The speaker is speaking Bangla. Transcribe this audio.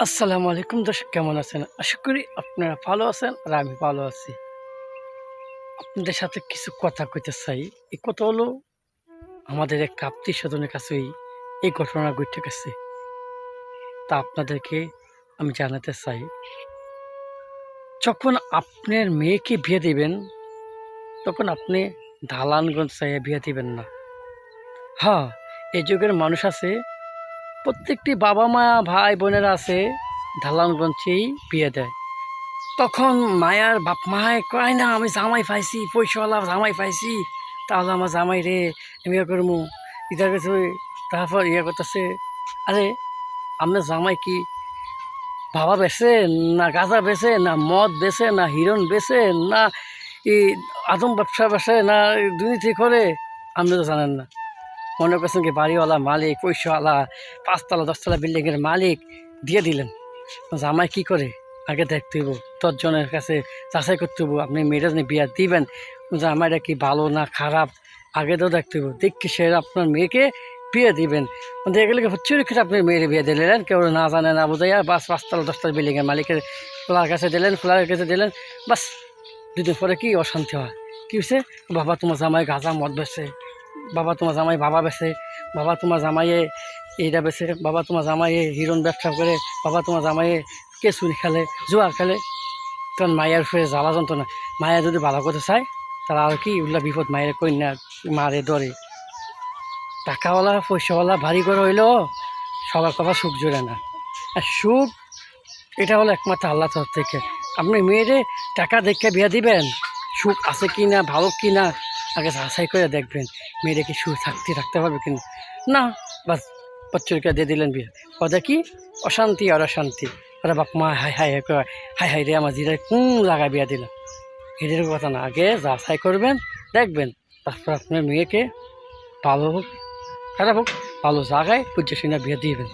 আসসালামু আলাইকুম দর্শক, কেমন আছেন? আশা করি আপনারা ভালো আছেন আর আমি ভালো আছি। আপনাদের সাথে কিছু কথা কইতে চাই। এই কথা হলো, আমাদের এক আত্মীয়-স্বজনের কাছেই এই ঘটনা ঘইটে গেছে। তা আপনাদেরকে আমি জানাতে চাই, যখন আপনার মেয়েকে বিয়ে দিবেন, তখন আপনি দালানগঞ্জ চাইয়া বিয়ে দিবেন না। হ্যাঁ, এই যুগের মানুষ আছে, প্রত্যেকটি বাবা-মা, ভাই-বোনেরা আছে, দালানগঞ্জেই বিয়ে দেয়। তখন মায়ার বাপ মায় কয় না, আমি জামাই পাইছি, পয়সাওয়ালা জামাই পাইছি, তাহলে আমার জামাই রে বিয়ে করবো। ইদার কাছে তারপর ইয়ে করতেছে, আরে আপনার জামাই কি বাবা বেছে, না গাঁজা বেছে, না মদ বেছে, না হিরণ বেছে, না এই আদম ব্যবসা বেছে, না দুর্নীতি করে? আপনি তো জানেন না। মনে করছেন কি বাড়িওয়ালা মালিক, পয়সাওয়ালা, 5 তলা 10 তলা বিল্ডিংয়ের মালিক দিয়ে দিলেন। জামাই কি করে আগে দেখতে হইব, 10 জনের কাছে যাচাই করতে হইব। আপনি মেয়েরা যদি বিয়া দিবেন, জামাইটা কি ভালো না খারাপ আগে তো দেখতে হইব। দেখি সে আপনার মেয়েকে বিয়ে দিবেন। এগুলোকে হচ্ছে রেখে আপনি মেয়ের বিয়ে দিলেন, কেউ না জানে না বোঝাইয়া, বাস 5 তলা 10 তলা বিল্ডিংয়ের মালিকের ফ্ল্যাটের কাছে দিলেন, ফ্ল্যাটের কাছে দিলেন, বাস 2 দিন পরে কি অশান্তি হয়? কী হয়েছে? বাবা তোমার জামাই গাঁজা মদ বেছে, বাবা তোমার জামাই বাবা বেছে, বাবা তোমার জামাইয়ে এইটা বেছে, বাবা তোমার জামাইয়ে হিরণ ব্যবসা করে, বাবা তোমার জামাইয়ে কেঁচুরি খেলে, জুয়া খেলে। তখন মায়ের ফেরে জ্বালা যন্ত্রণা। মায়া যদি ভালো করতে চায়, তারা আর কি উল্লা বিপদ মায়ের কন্যা মারে ধরে। টাকাওয়ালা পয়সাওয়ালা বাড়ি ঘর হইলেও সবার কথা সুখ জোরে না। আর সুখ এটা হলো একমাত্র আল্লাহ তরফ থেকে। আপনি মেয়েরে টাকা দেখে বিয়ে দিবেন, সুখ আছে কি না, ভালো কি না আগে যাচাই করে দেখবেন। মেয়েরে কি সুখ থাকতে পারবে কিনা। না, বাস পত্রিকা দিয়ে দিলেন বিয়ে, কথা কি অশান্তি আর অশান্তি। ওরা বাপ মা high high high high high রে, আমার জিরা কোন জায়গায় বিয়ে দিলাম। এদের কথা না, আগে যাচাই করবেন, দেখবেন, তারপর আপনার মেয়েকে ভালো হোক খারাপ হোক ভালো জায়গায় পর্যায়ে বিয়ে দিবেন।